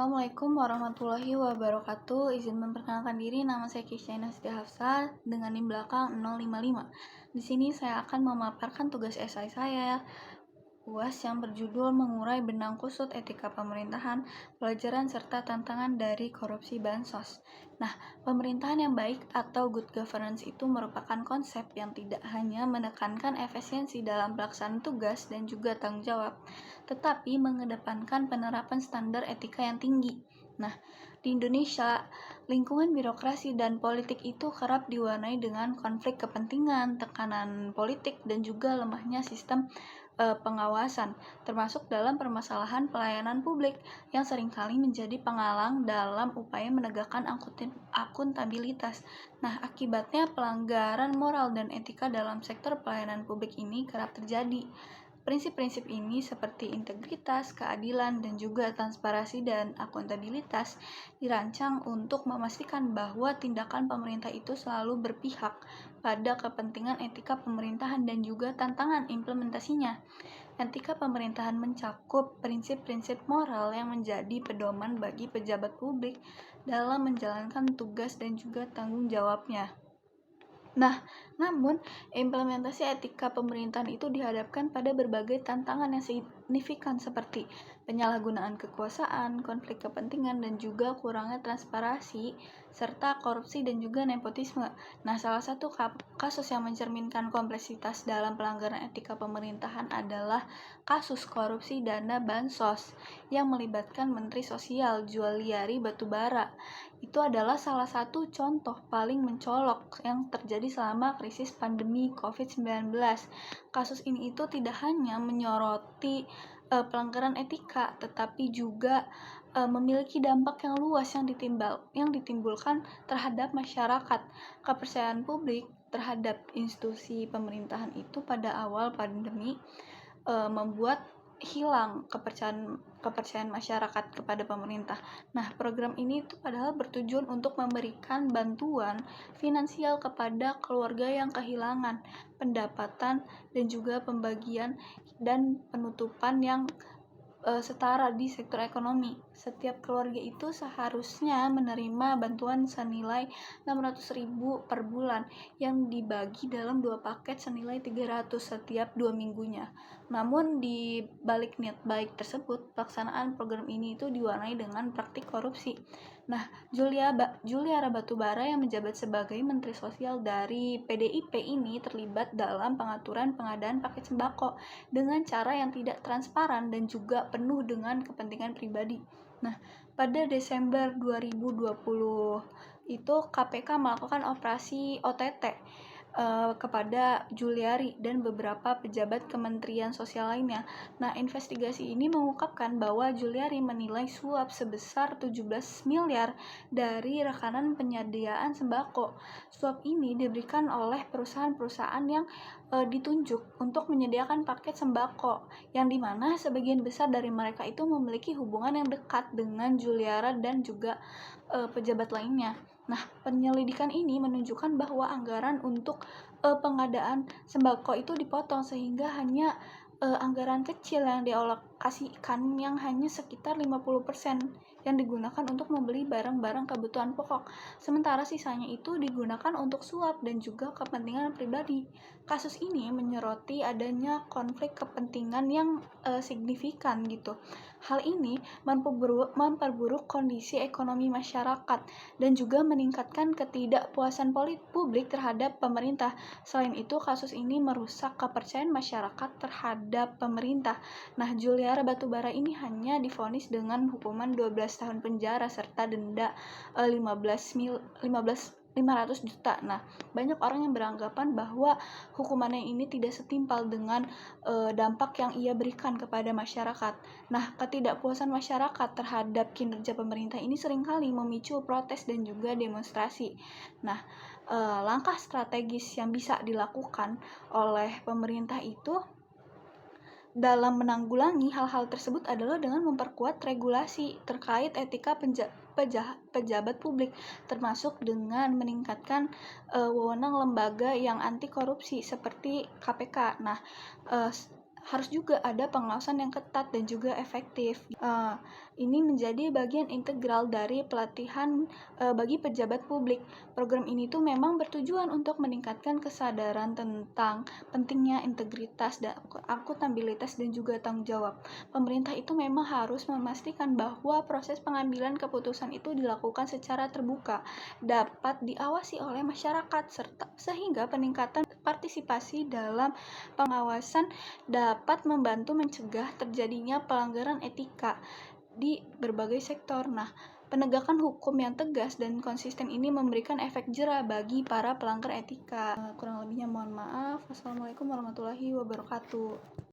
Assalamualaikum warahmatullahi wabarakatuh. Izin memperkenalkan diri, nama saya Kisyaina Siti Hafsah dengan NIM belakang 055. Di sini saya akan memaparkan tugas esai saya UAS yang berjudul Mengurai Benang Kusut Etika Pemerintahan, Pelajaran serta Tantangan dari Korupsi Bansos. Nah, pemerintahan yang baik atau good governance itu merupakan konsep yang tidak hanya menekankan efisiensi dalam pelaksanaan tugas dan juga tanggung jawab, tetapi mengedepankan penerapan standar etika yang tinggi. Nah, di Indonesia, lingkungan birokrasi dan politik itu kerap diwarnai dengan konflik kepentingan, tekanan politik, dan juga lemahnya sistem pengawasan, termasuk dalam permasalahan pelayanan publik yang seringkali menjadi penghalang dalam upaya menegakkan akuntabilitas. Nah, akibatnya pelanggaran moral dan etika dalam sektor pelayanan publik ini kerap terjadi. Prinsip-prinsip ini seperti integritas, keadilan, dan juga transparansi dan akuntabilitas dirancang untuk memastikan bahwa tindakan pemerintah itu selalu berpihak pada kepentingan etika pemerintahan dan juga tantangan implementasinya. Etika pemerintahan mencakup prinsip-prinsip moral yang menjadi pedoman bagi pejabat publik dalam menjalankan tugas dan juga tanggung jawabnya. Nah, namun implementasi etika pemerintahan itu dihadapkan pada berbagai tantangan yang signifikan seperti penyalahgunaan kekuasaan, konflik kepentingan, dan juga kurangnya transparansi, serta korupsi dan juga nepotisme. Nah, salah satu kasus yang mencerminkan kompleksitas dalam pelanggaran etika pemerintahan adalah kasus korupsi dana bansos yang melibatkan Menteri Sosial Juliari Batubara. Itu adalah salah satu contoh paling mencolok yang terjadi selama krisis pandemi COVID-19. Kasus ini itu tidak hanya menyoroti pelanggaran etika, tetapi juga memiliki dampak yang luas yang ditimbulkan terhadap masyarakat. Kepercayaan publik terhadap institusi pemerintahan itu pada awal pandemi membuat hilang kepercayaan masyarakat kepada pemerintah. Nah, program ini itu padahal bertujuan untuk memberikan bantuan finansial kepada keluarga yang kehilangan pendapatan dan juga pembagian dan penutupan yang setara di sektor ekonomi. Setiap keluarga itu seharusnya menerima bantuan senilai 600.000 per bulan yang dibagi dalam 2 paket senilai 300 setiap 2 minggunya. Namun di balik niat baik tersebut, pelaksanaan program ini itu diwarnai dengan praktik korupsi. Nah, Juliari Batubara yang menjabat sebagai Menteri Sosial dari PDIP ini terlibat dalam pengaturan pengadaan paket sembako dengan cara yang tidak transparan dan juga penuh dengan kepentingan pribadi. Nah, pada Desember 2020 itu KPK melakukan operasi OTT kepada Juliari dan beberapa pejabat Kementerian Sosial lainnya. Nah, investigasi ini mengungkapkan bahwa Juliari menilai suap sebesar 17 miliar dari rekanan penyediaan sembako. Suap ini diberikan oleh perusahaan-perusahaan yang ditunjuk untuk menyediakan paket sembako, yang dimana sebagian besar dari mereka itu memiliki hubungan yang dekat dengan Juliari dan juga pejabat lainnya. Nah, penyelidikan ini menunjukkan bahwa anggaran untuk pengadaan sembako itu dipotong sehingga hanya anggaran kecil yang dialokasikan yang hanya sekitar 50% yang digunakan untuk membeli barang-barang kebutuhan pokok, sementara sisanya itu digunakan untuk suap dan juga kepentingan pribadi. Kasus ini menyoroti adanya konflik kepentingan yang signifikan gitu. Hal ini memperburuk kondisi ekonomi masyarakat dan juga meningkatkan ketidakpuasan publik terhadap pemerintah. Selain itu, kasus ini merusak kepercayaan masyarakat terhadap pemerintah. Nah, Juliari Batubara ini hanya divonis dengan hukuman 12 tahun penjara serta denda 500 juta. Nah, banyak orang yang beranggapan bahwa hukumannya ini tidak setimpal dengan dampak yang ia berikan kepada masyarakat. Nah, ketidakpuasan masyarakat terhadap kinerja pemerintah ini seringkali memicu protes dan juga demonstrasi. Nah, langkah strategis yang bisa dilakukan oleh pemerintah itu dalam menanggulangi hal-hal tersebut adalah dengan memperkuat regulasi terkait etika pejabat publik, termasuk dengan meningkatkan wewenang lembaga yang anti korupsi seperti KPK. Nah, harus juga ada pengawasan yang ketat dan juga efektif. ini menjadi bagian integral dari pelatihan bagi pejabat publik. Program ini tuh memang bertujuan untuk meningkatkan kesadaran tentang pentingnya integritas dan akuntabilitas dan juga tanggung jawab. Pemerintah itu memang harus memastikan bahwa proses pengambilan keputusan itu dilakukan secara terbuka, dapat diawasi oleh masyarakat, serta sehingga peningkatan partisipasi dalam pengawasan dapat membantu mencegah terjadinya pelanggaran etika di berbagai sektor. Nah, penegakan hukum yang tegas dan konsisten ini memberikan efek jera bagi para pelanggar etika. Kurang lebihnya mohon maaf. Wassalamualaikum warahmatullahi wabarakatuh.